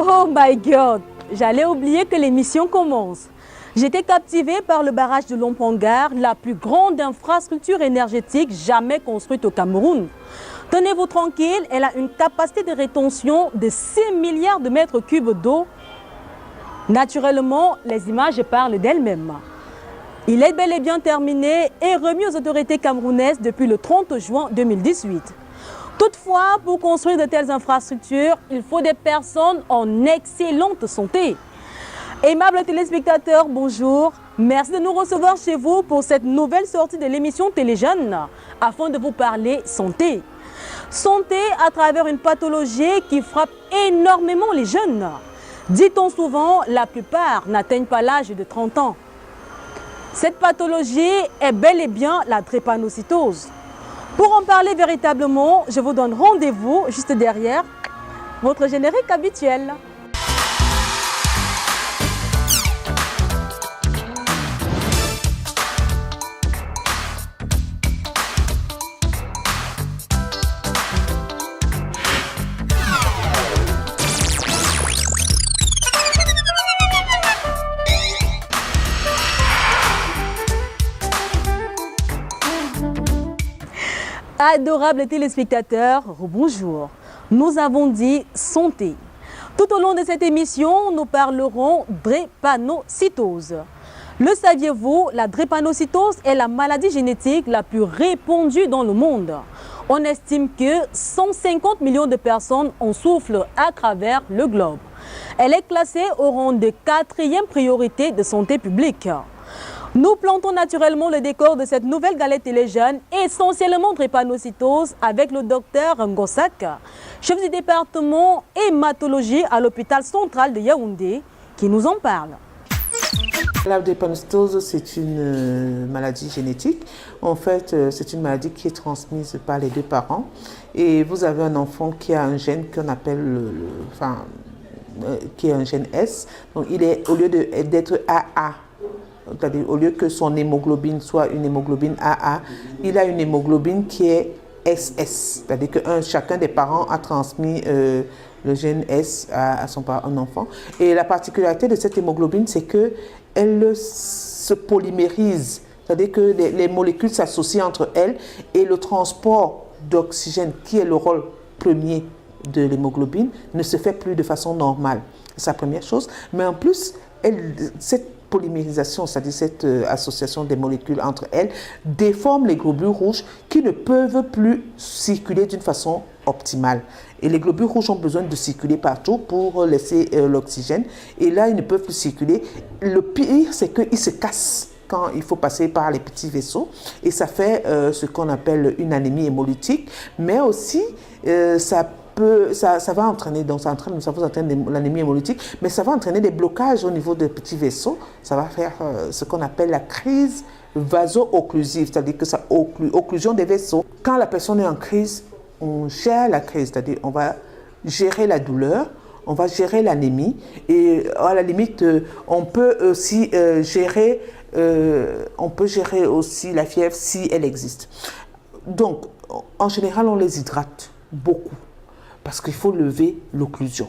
Oh my God, j'allais oublier que l'émission commence. J'étais captivée par le barrage de Lompongar, la plus grande infrastructure énergétique jamais construite au Cameroun. Tenez-vous tranquille, elle a une capacité de rétention de 6 milliards de mètres cubes d'eau. Naturellement, les images parlent d'elles-mêmes. Il est bel et bien terminé et remis aux autorités camerounaises depuis le 30 juin 2018. Toutefois, pour construire de telles infrastructures, il faut des personnes en excellente santé. Aimables téléspectateurs, bonjour. Merci de nous recevoir chez vous pour cette nouvelle sortie de l'émission Téléjeunes afin de vous parler santé. Santé à travers une pathologie qui frappe énormément les jeunes. Dit-on souvent, la plupart n'atteignent pas l'âge de 30 ans. Cette pathologie est bel et bien la drépanocytose. Pour en parler véritablement, je vous donne rendez-vous juste derrière votre générique habituel. Adorables téléspectateurs, bonjour. Nous avons dit santé. Tout au long de cette émission, nous parlerons drépanocytose. Le saviez-vous, la drépanocytose est la maladie génétique la plus répandue dans le monde. On estime que 150 millions de personnes en souffrent à travers le globe. Elle est classée au rang de 4e priorité de santé publique. Nous plantons naturellement le décor de cette nouvelle galette Téléjeunes, essentiellement drépanocytose, avec le docteur Ngossak, chef du département hématologie à l'hôpital central de Yaoundé, qui nous en parle. La drépanocytose, c'est une maladie génétique. En fait, c'est une maladie qui est transmise par les deux parents. Et vous avez un enfant qui a un gène qu'on appelle qui est un gène S. Donc, il est, au lieu d'être AA, c'est-à-dire au lieu que son hémoglobine soit une hémoglobine AA, il a une hémoglobine qui est SS. C'est-à-dire que chacun des parents a transmis le gène S à un enfant. Et la particularité de cette hémoglobine, c'est qu'elle se polymérise. C'est-à-dire que les molécules s'associent entre elles et le transport d'oxygène, qui est le rôle premier de l'hémoglobine, ne se fait plus de façon normale. C'est la première chose. Mais en plus, cette polymérisation, c'est-à-dire cette association des molécules entre elles, déforme les globules rouges qui ne peuvent plus circuler d'une façon optimale. Et les globules rouges ont besoin de circuler partout pour laisser l'oxygène. Et là, ils ne peuvent plus circuler. Le pire, c'est qu'ils se cassent quand il faut passer par les petits vaisseaux. Et ça fait ce qu'on appelle une anémie hémolytique. Mais aussi, ça va entraîner, donc ça vous entraîne l'anémie hémolytique, mais ça va entraîner des blocages au niveau des petits vaisseaux. Ça va faire ce qu'on appelle la crise vaso-occlusive, c'est-à-dire que ça occlusion des vaisseaux. Quand la personne est en crise, on gère la crise, c'est-à-dire on va gérer la douleur, on va gérer l'anémie et à la limite, on peut aussi gérer aussi la fièvre si elle existe. Donc, en général, on les hydrate beaucoup, parce qu'il faut lever l'occlusion.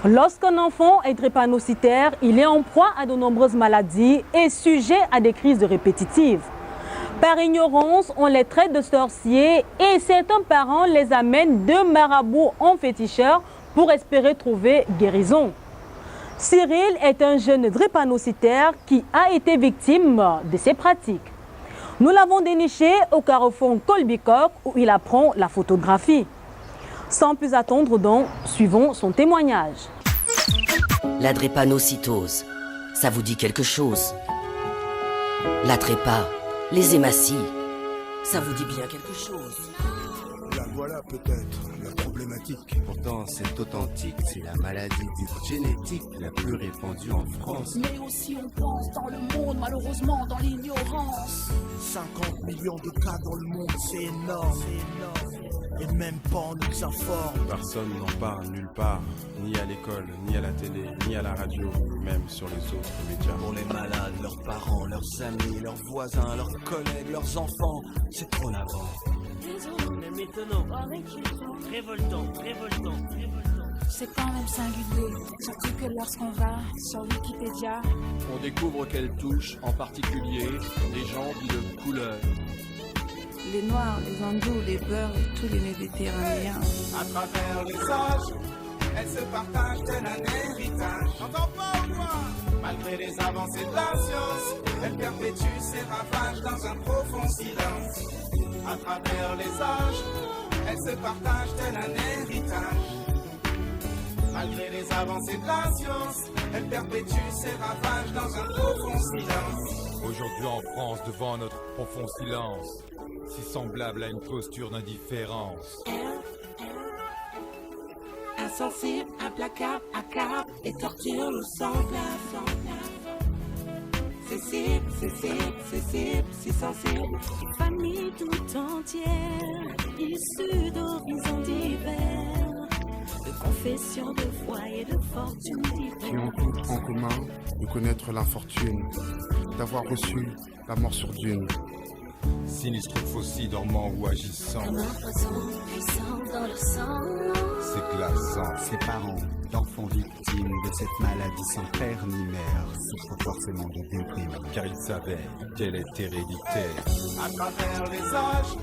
Lorsqu'un enfant est drépanocytaire, il est en proie à de nombreuses maladies et sujet à des crises répétitives. Par ignorance, on les traite de sorciers et certains parents les amènent de marabouts en féticheurs pour espérer trouver guérison. Cyril est un jeune drépanocytaire qui a été victime de ces pratiques. Nous l'avons déniché au carrefour Kolbikok où il apprend la photographie. Sans plus attendre donc, suivons son témoignage. La drépanocytose, ça vous dit quelque chose? La drépa, les hématies, ça vous dit bien quelque chose? La voilà peut-être, la problématique. Pourtant c'est authentique, c'est la maladie dite génétique la plus répandue en France. Mais aussi on pense dans le monde, malheureusement dans l'ignorance. 50 millions de cas dans le monde, c'est énorme. Et même pas on nous informe. Personne n'en parle nulle part, ni à l'école, ni à la télé, ni à la radio, même sur les autres médias. Pour les malades, leurs parents, leurs amis, leurs voisins, leurs collègues, leurs enfants, c'est trop navrant. Mais maintenant, révoltant. c'est quand même singulier. Surtout que lorsqu'on va sur Wikipédia, On découvre qu'elle touche en particulier des gens de couleur. Les Noirs, les Hindous, les Beurs et tous les Méditerranéens. À travers les âges, elle se partage tel un héritage. J'entends pas ou quoi? Malgré les avancées de la science, elle perpétue ses ravages dans un profond silence. À travers les âges, elle se partage tel un héritage. Malgré les avancées de la science, elle perpétue ses ravages dans un profond silence. Aujourd'hui en France, devant notre profond silence, si semblable à une posture d'indifférence. Insensible, implacable, accable et torture le semblable. C'est cible, si sensible. Famille tout entière, issue d'horizons divers, de confessions, de foi et de fortune diverses. Qui ont tout en commun de connaître l'infortune, d'avoir reçu la mort sur dune. Sinistre faucille dormant ou agissant. Comme un poison puissant dans le sang. C'est glaçant. Ses parents, d'enfants victimes de cette maladie sans père ni mère, souffrent forcément de déprime. Car ils savaient qu'elle est héréditaire. À travers les âges,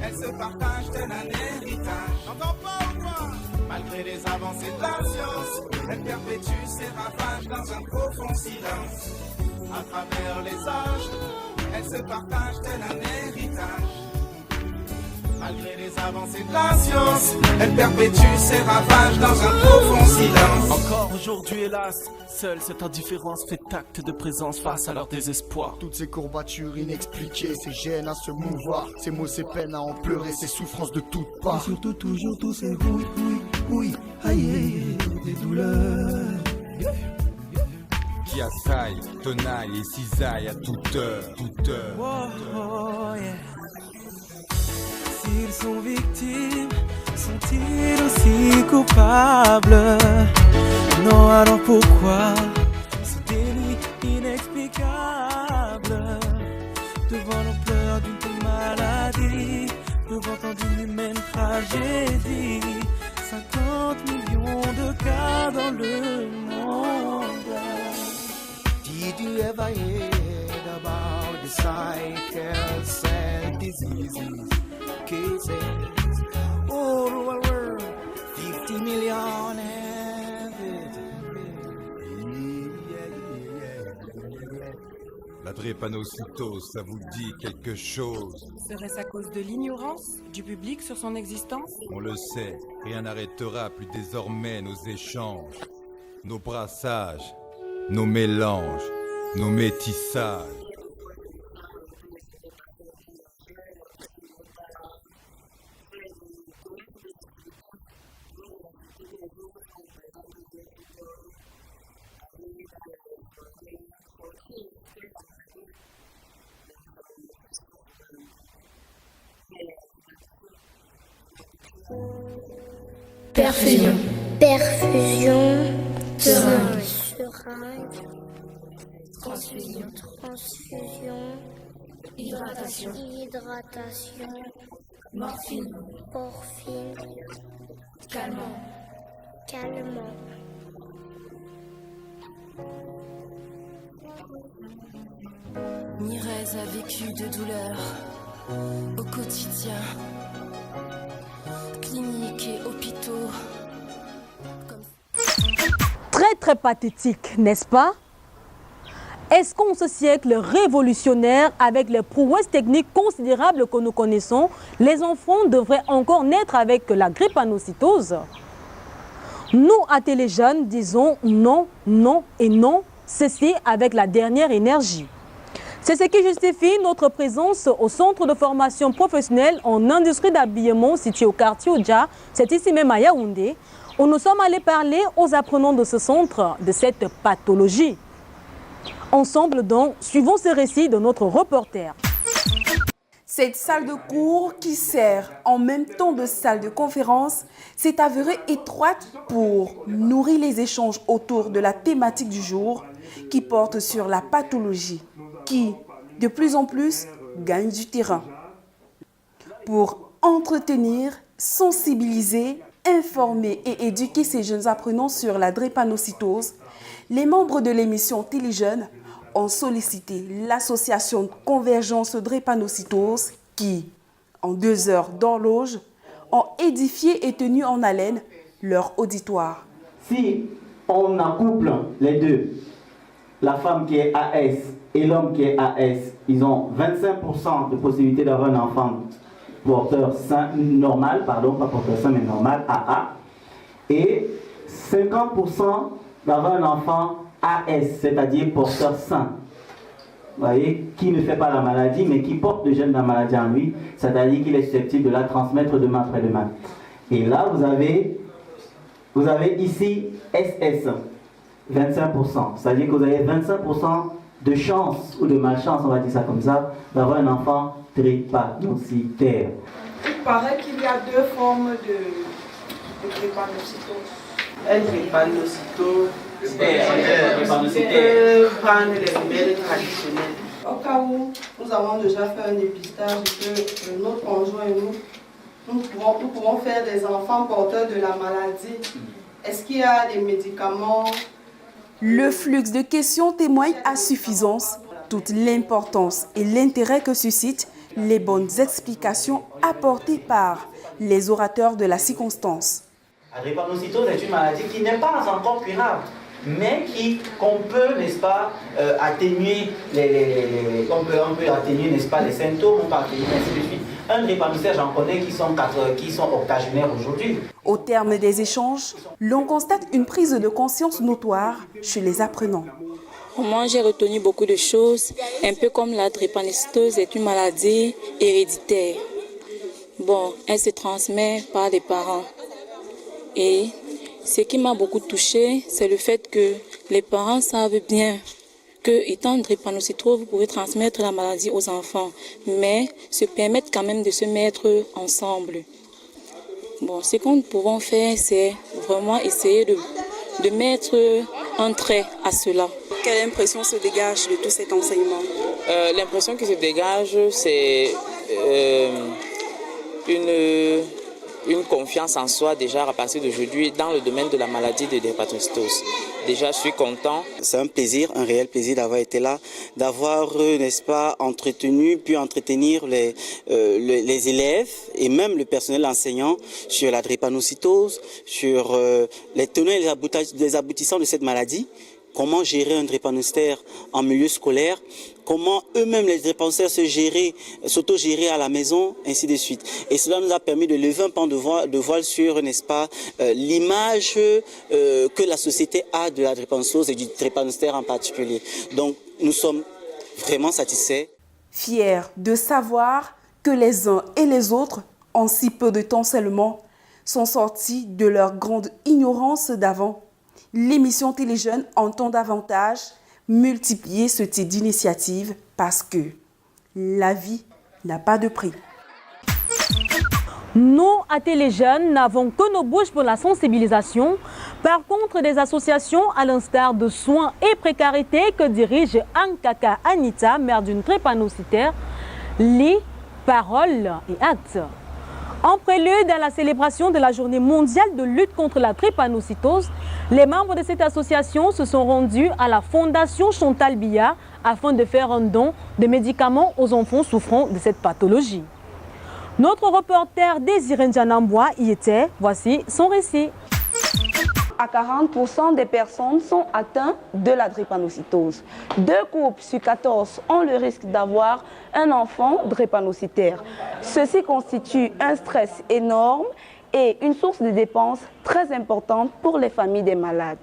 elle se partage tel un héritage. J'entends pas ou quoi? Malgré les avancées de la science, elle perpétue ses ravages dans un profond silence. À travers les âges, elle se partage tel un héritage. Malgré les avancées de la science, elle perpétue ses ravages dans un profond silence. Encore aujourd'hui hélas, seule cette indifférence fait acte de présence face à leur désespoir. Toutes ces courbatures inexpliquées, ces gènes à se mouvoir, ces mots, ces peines à en pleurer, ces souffrances de toutes parts. Et surtout toujours tous ces oui, aïe, des douleurs. Qui assaillent, tenaillent et cisaillent à toute heure, toute heure. Oh, yeah. S'ils sont victimes, sont-ils aussi coupables? Non, alors pourquoi ce déni inexplicable? Devant l'ampleur d'une telle maladie, devant tant d'une humaine tragédie, 50 millions de cas dans le monde. Did you ever hear about the sickle cell diseases? Cases all over the world, 50 million La drépanocytose, ça vous dit quelque chose? Serait-ce à cause de l'ignorance du public sur son existence? On le sait, rien n'arrêtera plus désormais nos échanges, nos brassages, nos mélanges, nos métissages. Perfusion. Perfusion. Seringue. Transfusion. Hydratation. Morphine. Calmant. Nirez a vécu de douleur au quotidien, cliniques et hôpitaux. Très pathétique, n'est-ce pas? Est-ce qu'en ce siècle révolutionnaire, avec les prouesses techniques considérables que nous connaissons, les enfants devraient encore naître avec la drépanocytose? Nous, à Téléjeunes, disons non, non et non, ceci avec la dernière énergie. C'est ce qui justifie notre présence au centre de formation professionnelle en industrie d'habillement situé au quartier Oudja, c'est ici même à Yaoundé, où nous sommes allés parler aux apprenants de ce centre de cette pathologie. Ensemble donc, suivons ce récit de notre reporter. Cette salle de cours qui sert en même temps de salle de conférence s'est avérée étroite pour nourrir les échanges autour de la thématique du jour qui porte sur la pathologie qui, de plus en plus, gagne du terrain. Pour entretenir, sensibiliser informer et éduquer ces jeunes apprenants sur la drépanocytose, les membres de l'émission Téléjeunes ont sollicité l'association Convergence Drépanocytose qui, en 2 heures d'horloge, ont édifié et tenu en haleine leur auditoire. Si on accouple les deux, la femme qui est AS et l'homme qui est AS, ils ont 25% de possibilité d'avoir un enfant porteur sain, normal, pardon, pas porteur sain mais normal, AA, et 50% d'avoir un enfant AS, c'est-à-dire porteur sain. Vous voyez, qui ne fait pas la maladie, mais qui porte le gène de la maladie en lui, c'est-à-dire qu'il est susceptible de la transmettre demain après demain. Et là, vous avez ici SS, 25%. C'est-à-dire que vous avez 25% de chance, ou de malchance, on va dire ça comme ça, d'avoir un enfant drépanocytaire. Il paraît qu'il y a 2 formes de drépanocytose. Un drépanocytose, on peut prendre les remèdes traditionnels. Au cas où nous avons déjà fait un dépistage que notre conjoint et nous pouvons faire des enfants porteurs de la maladie. Est-ce qu'il y a des médicaments? Le flux de questions témoigne à suffisance toute l'importance et l'intérêt que suscitent les bonnes explications apportées par les orateurs de la circonstance. La drépanocytose est une maladie qui n'est pas encore curable, mais qu'on peut, n'est-ce pas, atténuer on peut atténuer, n'est-ce pas, les symptômes, on peut atténuer ainsi de suite. Un drépanocytaire, j'en connais qui sont octogénaires aujourd'hui. Au terme des échanges, l'on constate une prise de conscience notoire chez les apprenants. Moi, j'ai retenu beaucoup de choses, un peu comme la drépanocytose est une maladie héréditaire. Bon, elle se transmet par les parents. Et ce qui m'a beaucoup touchée, c'est le fait que les parents savent bien que, étant drépanocytose, vous pouvez transmettre la maladie aux enfants, mais se permettre quand même de se mettre ensemble. Bon, ce que nous pouvons faire, c'est vraiment essayer de mettre un trait à cela. Quelle impression se dégage de tout cet enseignement? L'impression qui se dégage, c'est une confiance en soi déjà à partir d'aujourd'hui dans le domaine de la maladie de drépanocytose. Déjà, je suis content. C'est un plaisir, un réel plaisir d'avoir été là, d'avoir, n'est-ce pas, pu entretenir les élèves et même le personnel enseignant sur la drépanocytose, sur les tenants et les aboutissants de cette maladie. Comment gérer un drépanocytaire en milieu scolaire, comment eux-mêmes les drépanocytaires s'auto-gérer à la maison, ainsi de suite. Et cela nous a permis de lever un pan de voile sur, n'est-ce pas, l'image que la société a de la drépanocytose et du drépanocytaire en particulier. Donc nous sommes vraiment satisfaits. Fiers de savoir que les uns et les autres, en si peu de temps seulement, sont sortis de leur grande ignorance d'avant. L'émission Téléjeunes entend davantage multiplier ce type d'initiative parce que la vie n'a pas de prix. Nous, à Téléjeunes, n'avons que nos bouches pour la sensibilisation. Par contre, des associations, à l'instar de Soins et Précarité que dirige Ankaka Anita, mère d'une drépanocytaire, lit paroles et actes. En prélude à la célébration de la journée mondiale de lutte contre la drépanocytose, les membres de cette association se sont rendus à la Fondation Chantal Biya afin de faire un don de médicaments aux enfants souffrant de cette pathologie. Notre reporter Désiré Njanamboua y était. Voici son récit. À 40% des personnes sont atteintes de la drépanocytose. 2 couples sur 14 ont le risque d'avoir un enfant drépanocytaire. Ceci constitue un stress énorme et une source de dépenses très importante pour les familles des malades.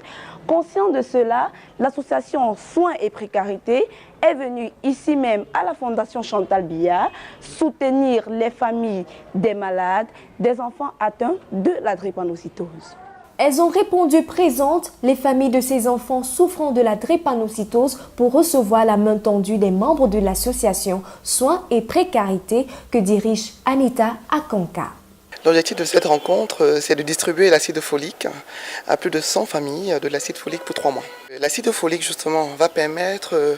Conscient de cela, l'association Soins et Précarité est venue ici même à la Fondation Chantal Biya soutenir les familles des malades, des enfants atteints de la drépanocytose. Elles ont répondu présentes, les familles de ces enfants souffrant de la drépanocytose, pour recevoir la main tendue des membres de l'association Soins et Précarité que dirige Anita Akanka. L'objectif de cette rencontre, c'est de distribuer l'acide folique à plus de 100 familles de l'acide folique pour 3 mois. L'acide folique, justement, va permettre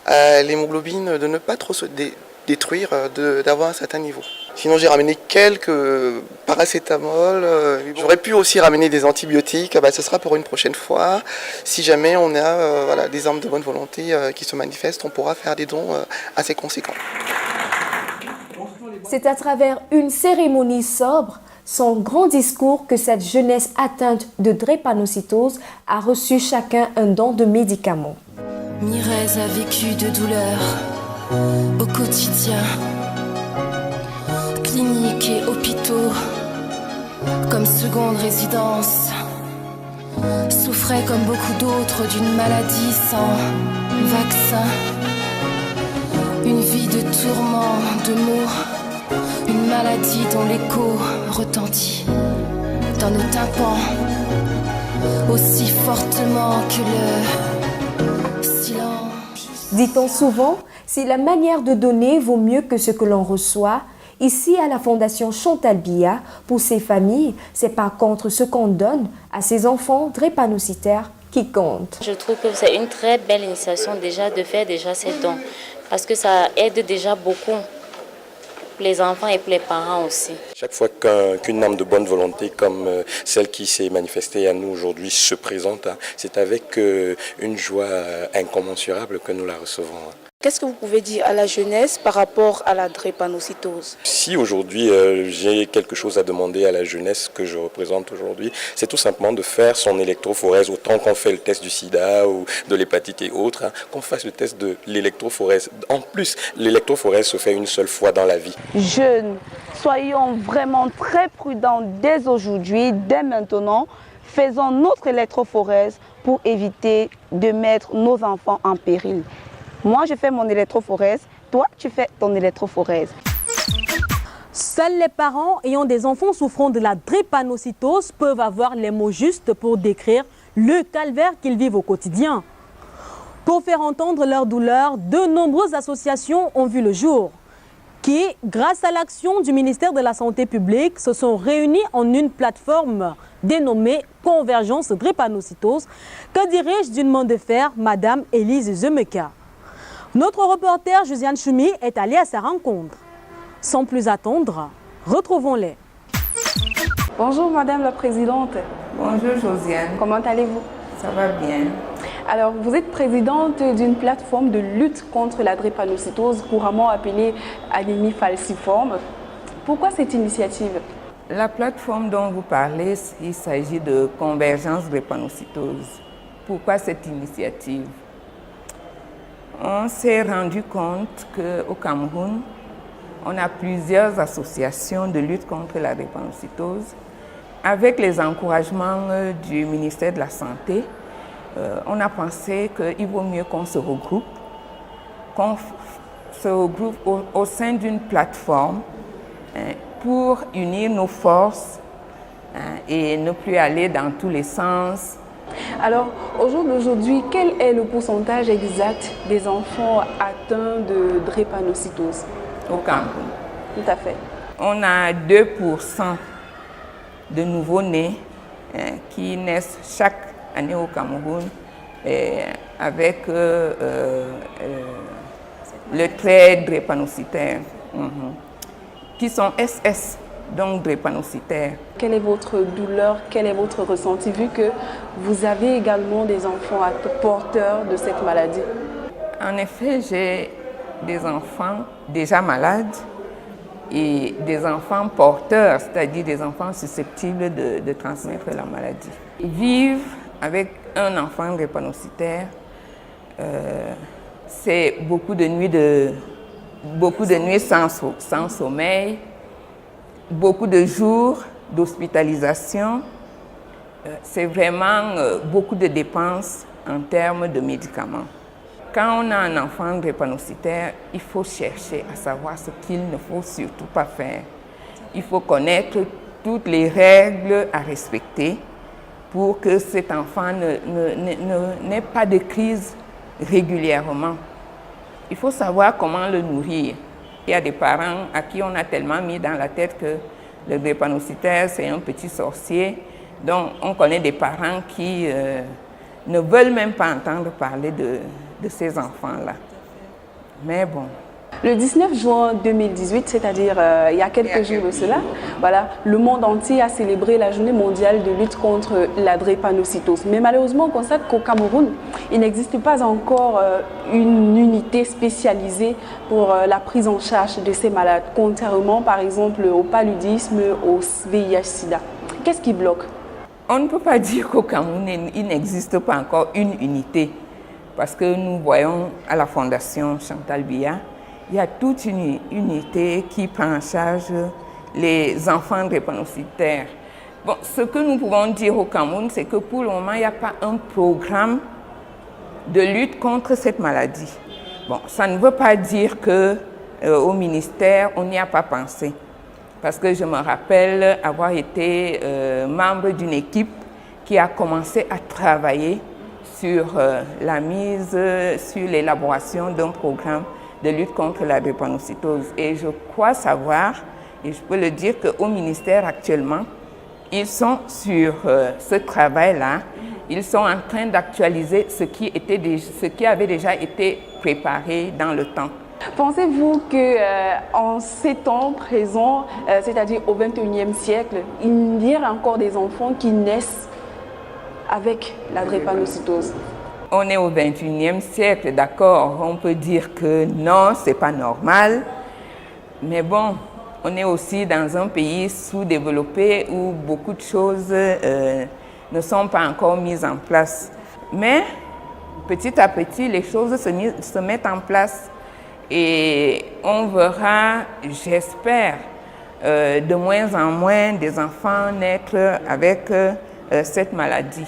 à l'hémoglobine de ne pas trop se détruire, d'avoir un certain niveau. Sinon j'ai ramené quelques paracétamol. J'aurais pu aussi ramener des antibiotiques. Ce sera pour une prochaine fois. Si jamais on a des hommes de bonne volonté qui se manifestent, on pourra faire des dons assez conséquents. C'est à travers une cérémonie sobre, son grand discours, que cette jeunesse atteinte de drépanocytose a reçu chacun un don de médicaments. Mirez a vécu de douleurs au quotidien, cliniques et hôpitaux comme seconde résidence. Souffrait comme beaucoup d'autres d'une maladie sans vaccin, une vie de tourments, de maux. Une maladie dont l'écho retentit dans nos tympans aussi fortement que le silence. Dit-on souvent, si la manière de donner vaut mieux que ce que l'on reçoit, ici à la Fondation Chantal Biya, pour ces familles, c'est par contre ce qu'on donne à ces enfants drépanocytaires qui compte. Je trouve que c'est une très belle initiation déjà de faire déjà ces dons, parce que ça aide déjà beaucoup les enfants et les parents aussi. Chaque fois qu'une âme de bonne volonté comme celle qui s'est manifestée à nous aujourd'hui se présente, c'est avec une joie incommensurable que nous la recevons. Qu'est-ce que vous pouvez dire à la jeunesse par rapport à la drépanocytose? Si aujourd'hui j'ai quelque chose à demander à la jeunesse que je représente aujourd'hui, c'est tout simplement de faire son électrophorèse autant qu'on fait le test du sida ou de l'hépatite et autres, qu'on fasse le test de l'électrophorèse. En plus, l'électrophorèse se fait une seule fois dans la vie. Jeunes, soyons vraiment très prudents dès aujourd'hui, dès maintenant. Faisons notre électrophorèse pour éviter de mettre nos enfants en péril. Moi, je fais mon électrophorèse, toi, tu fais ton électrophorèse. Seuls les parents ayant des enfants souffrant de la drépanocytose peuvent avoir les mots justes pour décrire le calvaire qu'ils vivent au quotidien. Pour faire entendre leur douleur, de nombreuses associations ont vu le jour, qui, grâce à l'action du ministère de la Santé publique, se sont réunies en une plateforme dénommée Convergence Drépanocytose, que dirige d'une main de fer Madame Élise Zemeka. Notre reporter Josiane Choumi est allé à sa rencontre. Sans plus attendre, retrouvons-les. Bonjour Madame la Présidente. Bonjour Josiane. Comment allez-vous? Ça va bien. Alors, vous êtes présidente d'une plateforme de lutte contre la drépanocytose, couramment appelée anémie falciforme. Pourquoi cette initiative? La plateforme dont vous parlez, il s'agit de Convergence Drépanocytose. Pourquoi cette initiative? On s'est rendu compte qu'au Cameroun, on a plusieurs associations de lutte contre la drépanocytose. Avec les encouragements du ministère de la Santé, on a pensé qu'il vaut mieux qu'on se regroupe au sein d'une plateforme pour unir nos forces et ne plus aller dans tous les sens. Alors, au jour d'aujourd'hui, quel est le pourcentage exact des enfants atteints de drépanocytose au Cameroun? Tout à fait. On a 2% de nouveaux-nés qui naissent chaque année au Cameroun avec le trait drépanocytaire, qui sont SS. Donc drépanocytaire. Quelle est votre douleur, quel est votre ressenti vu que vous avez également des enfants porteurs de cette maladie? En effet, j'ai des enfants déjà malades et des enfants porteurs, c'est-à-dire des enfants susceptibles de transmettre la maladie. Vivre avec un enfant drépanocytaire, c'est beaucoup de nuits sans sommeil, beaucoup de jours d'hospitalisation. C'est vraiment beaucoup de dépenses en termes de médicaments. Quand on a un enfant drépanocytaire, il faut chercher à savoir ce qu'il ne faut surtout pas faire. Il faut connaître toutes les règles à respecter pour que cet enfant n'ait pas de crise régulièrement. Il faut savoir comment le nourrir. Il y a des parents à qui on a tellement mis dans la tête que le drépanocytaire, c'est un petit sorcier. Donc, on connaît des parents qui ne veulent même pas entendre parler de ces enfants-là. Mais bon. Le 19 juin 2018, c'est-à-dire il y a quelques jours de cela, voilà, le monde entier a célébré la journée mondiale de lutte contre la drépanocytose. Mais malheureusement, on constate qu'au Cameroun, il n'existe pas encore une unité spécialisée pour la prise en charge de ces malades, contrairement par exemple au paludisme, au VIH-Sida. Qu'est-ce qui bloque? On ne peut pas dire qu'au Cameroun, il n'existe pas encore une unité, parce que nous voyons à la Fondation Chantal Biya, il y a toute une unité qui prend en charge les enfants drépanocytaires. Bon, ce que nous pouvons dire au Cameroun, c'est que pour le moment, il n'y a pas un programme de lutte contre cette maladie. Bon, ça ne veut pas dire qu'au ministère, on n'y a pas pensé. Parce que je me rappelle avoir été membre d'une équipe qui a commencé à travailler sur la mise, sur l'élaboration d'un programme de lutte contre la drépanocytose. Et je crois savoir, et je peux le dire qu'au ministère actuellement, ils sont sur ce travail-là. Ils sont en train d'actualiser ce qui avait déjà été préparé dans le temps. Pensez-vous qu'en ces temps présents, c'est-à-dire au XXIe siècle, il y a encore des enfants qui naissent avec la drépanocytose? On est au XXIe siècle, d'accord, on peut dire que non, c'est pas normal, mais bon, on est aussi dans un pays sous-développé où beaucoup de choses ne sont pas encore mises en place. Mais petit à petit, les choses se mettent en place et on verra, j'espère, de moins en moins des enfants naître avec cette maladie.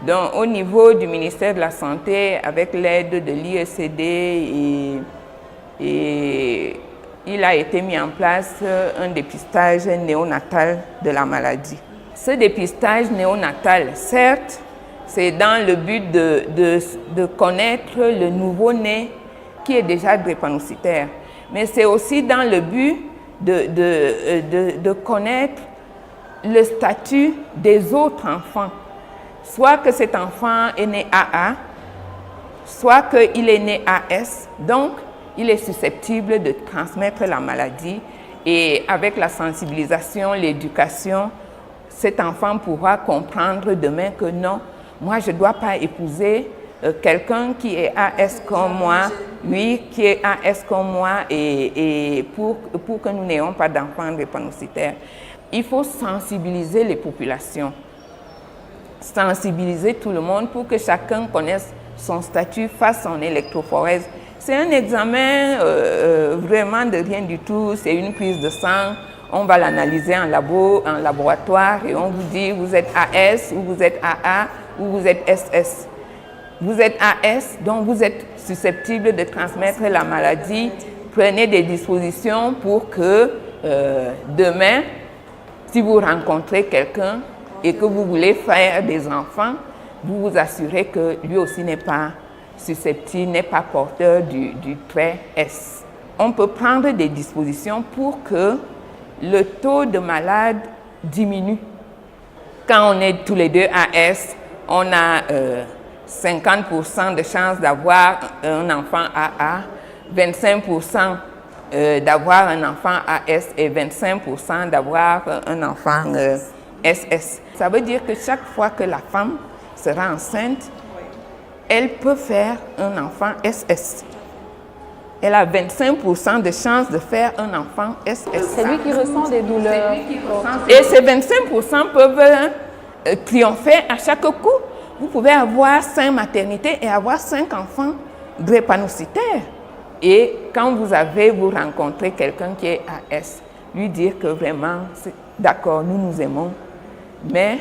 Donc, au niveau du ministère de la Santé, avec l'aide de l'IECD, il a été mis en place un dépistage néonatal de la maladie. Ce dépistage néonatal, certes, c'est dans le but de connaître le nouveau-né qui est déjà drépanocytaire, mais c'est aussi dans le but de connaître le statut des autres enfants. Soit que cet enfant est né AA, soit qu'il est né AS, donc il est susceptible de transmettre la maladie. Et avec la sensibilisation, l'éducation, cet enfant pourra comprendre demain que non, moi je ne dois pas épouser quelqu'un qui est AS comme moi, lui qui est AS comme moi, et pour que nous n'ayons pas d'enfants drépanocytaires. Il faut sensibiliser les populations. Sensibiliser tout le monde pour que chacun connaisse son statut, fasse son électrophorèse. C'est un examen vraiment de rien du tout, c'est une prise de sang, on va l'analyser en laboratoire et on vous dit vous êtes AS ou vous êtes AA ou vous êtes SS. Vous êtes AS, donc vous êtes susceptible de transmettre la maladie. Prenez des dispositions pour que demain, si vous rencontrez quelqu'un et que vous voulez faire des enfants, vous vous assurez que lui aussi n'est pas susceptible, n'est pas porteur du trait S. On peut prendre des dispositions pour que le taux de malades diminue. Quand on est tous les deux AS, on a 50% de chances d'avoir un enfant AA, 25% d'avoir un enfant AS et 25% d'avoir un enfant SS. Ça veut dire que chaque fois que la femme sera enceinte, elle peut faire un enfant SS. Elle a 25% de chances de faire un enfant SS. C'est lui qui ressent des douleurs. Et ces 25% peuvent triompher à chaque coup. Vous pouvez avoir 5 maternités et avoir 5 enfants drépanocytaires. Et quand vous rencontrez quelqu'un qui est AS, lui dire que vraiment, d'accord, nous nous aimons, mais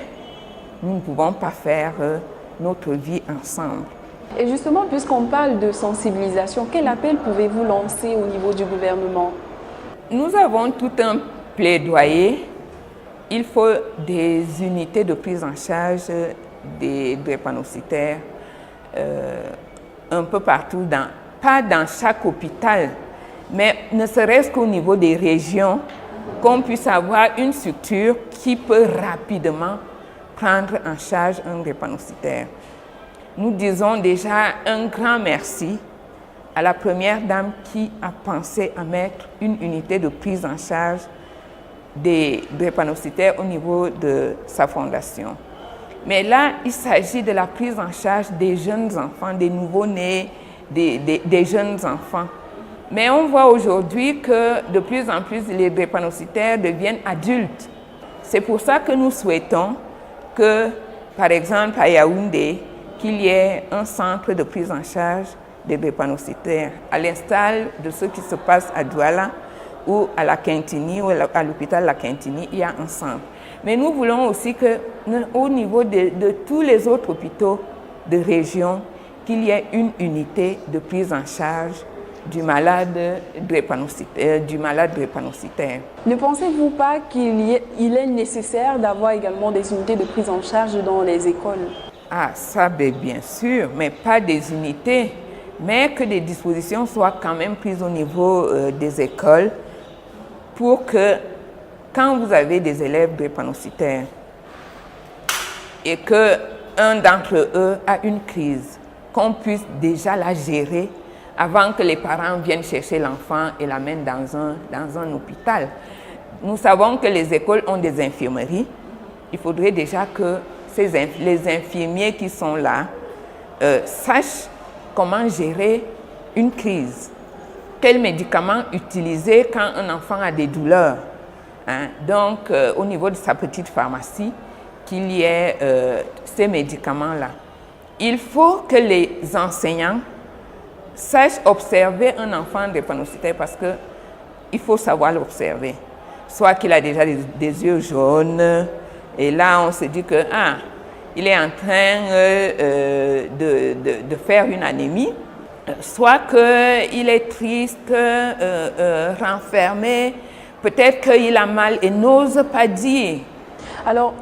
nous ne pouvons pas faire notre vie ensemble. Et justement, puisqu'on parle de sensibilisation, quel appel pouvez-vous lancer au niveau du gouvernement? Nous avons tout un plaidoyer. Il faut des unités de prise en charge des drépanocytaires un peu partout, pas dans chaque hôpital, mais ne serait-ce qu'au niveau des régions, qu'on puisse avoir une structure qui peut rapidement prendre en charge un drépanocytaire. Nous disons déjà un grand merci à la première dame qui a pensé à mettre une unité de prise en charge des drépanocytaires au niveau de sa fondation. Mais là, il s'agit de la prise en charge des jeunes enfants, des nouveau-nés, des jeunes enfants. Mais on voit aujourd'hui que de plus en plus les drépanocytaires deviennent adultes. C'est pour ça que nous souhaitons que, par exemple, à Yaoundé, qu'il y ait un centre de prise en charge des drépanocytaires, à l'instar de ce qui se passe à Douala ou à la Quintini, ou à l'hôpital La Quintini, il y a un centre. Mais nous voulons aussi qu'au niveau de tous les autres hôpitaux de région, qu'il y ait une unité de prise en charge du malade drépanocytaire. Ne pensez-vous pas qu'il est nécessaire d'avoir également des unités de prise en charge dans les écoles? Ah, ça, bien sûr, mais pas des unités, mais que des dispositions soient quand même prises au niveau des écoles pour que, quand vous avez des élèves drépanocytaires et qu'un d'entre eux a une crise, qu'on puisse déjà la gérer avant que les parents viennent chercher l'enfant et l'amènent dans un hôpital. Nous savons que les écoles ont des infirmeries. Il faudrait déjà que les infirmiers qui sont là sachent comment gérer une crise. Quels médicaments utiliser quand un enfant a des douleurs. Donc, au niveau de sa petite pharmacie, qu'il y ait ces médicaments-là. Il faut que les enseignants sachent observer un enfant drépanocytaire parce qu'il faut savoir l'observer. Soit qu'il a déjà des yeux jaunes, et là on se dit que il est en train de faire une anémie, soit qu'il est triste, renfermé, peut-être qu'il a mal et n'ose pas dire. Alors,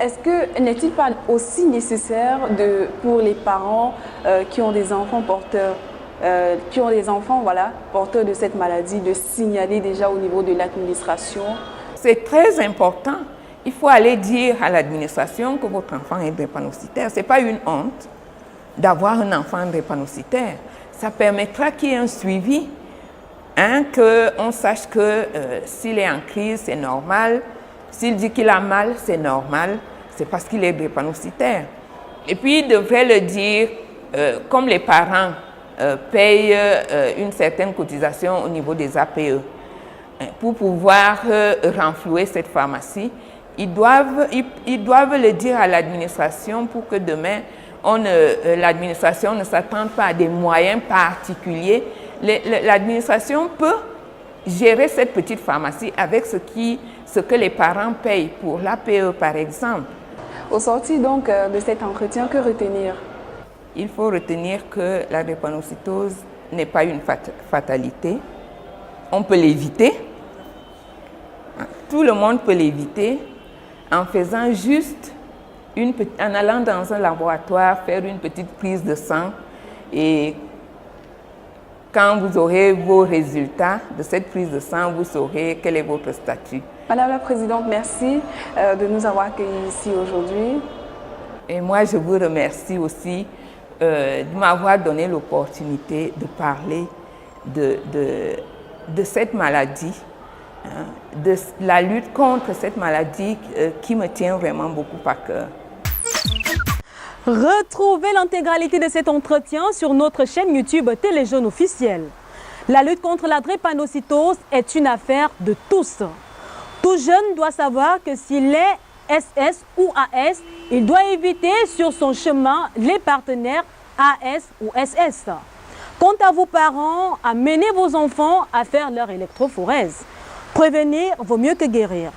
n'est-il pas aussi nécessaire pour les parents qui ont des enfants porteurs, porteurs de cette maladie, de signaler déjà au niveau de l'administration? C'est très important. Il faut aller dire à l'administration que votre enfant est drépanocytaire. Ce n'est pas une honte d'avoir un enfant drépanocytaire. Ça permettra qu'il y ait un suivi, qu'on sache que s'il est en crise, c'est normal. S'il dit qu'il a mal, c'est normal. C'est parce qu'il est drépanocytaire. Et puis, il devrait le dire, comme les parents payent une certaine cotisation au niveau des APE, pour pouvoir renflouer cette pharmacie, ils doivent le dire à l'administration pour que demain, l'administration ne s'attende pas à des moyens particuliers. L'administration peut gérer cette petite pharmacie avec ce que les parents payent pour l'APE, par exemple. Au sorti donc de cet entretien, que retenir? Il faut retenir que la drépanocytose n'est pas une fatalité. On peut l'éviter. Tout le monde peut l'éviter en faisant juste en allant dans un laboratoire faire une petite prise de sang, et quand vous aurez vos résultats de cette prise de sang, vous saurez quel est votre statut. Madame la Présidente, merci de nous avoir accueillis ici aujourd'hui. Et moi, je vous remercie aussi de m'avoir donné l'opportunité de parler de cette maladie, de la lutte contre cette maladie qui me tient vraiment beaucoup à cœur. Retrouvez l'intégralité de cet entretien sur notre chaîne YouTube Téléjeunes officielle. La lutte contre la drépanocytose est une affaire de tous. Tout jeune doit savoir que s'il est SS ou AS, il doit éviter sur son chemin les partenaires AS ou SS. Quant à vos parents, amenez vos enfants à faire leur électrophorèse. Prévenir vaut mieux que guérir.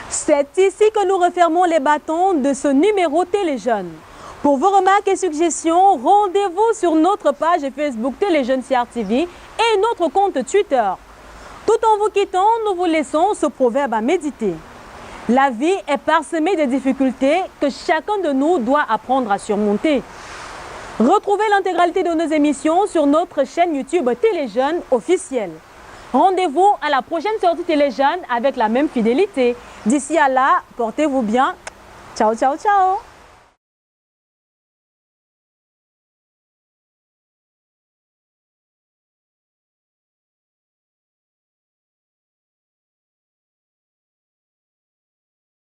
C'est ici que nous refermons les bâtons de ce numéro Téléjeunes. Pour vos remarques et suggestions, rendez-vous sur notre page Facebook Téléjeunes CRTV et notre compte Twitter. Tout en vous quittant, nous vous laissons ce proverbe à méditer. La vie est parsemée de difficultés que chacun de nous doit apprendre à surmonter. Retrouvez l'intégralité de nos émissions sur notre chaîne YouTube Téléjeunes officielle. Rendez-vous à la prochaine sortie Téléjeunes avec la même fidélité. D'ici à là, portez-vous bien. Ciao, ciao, ciao.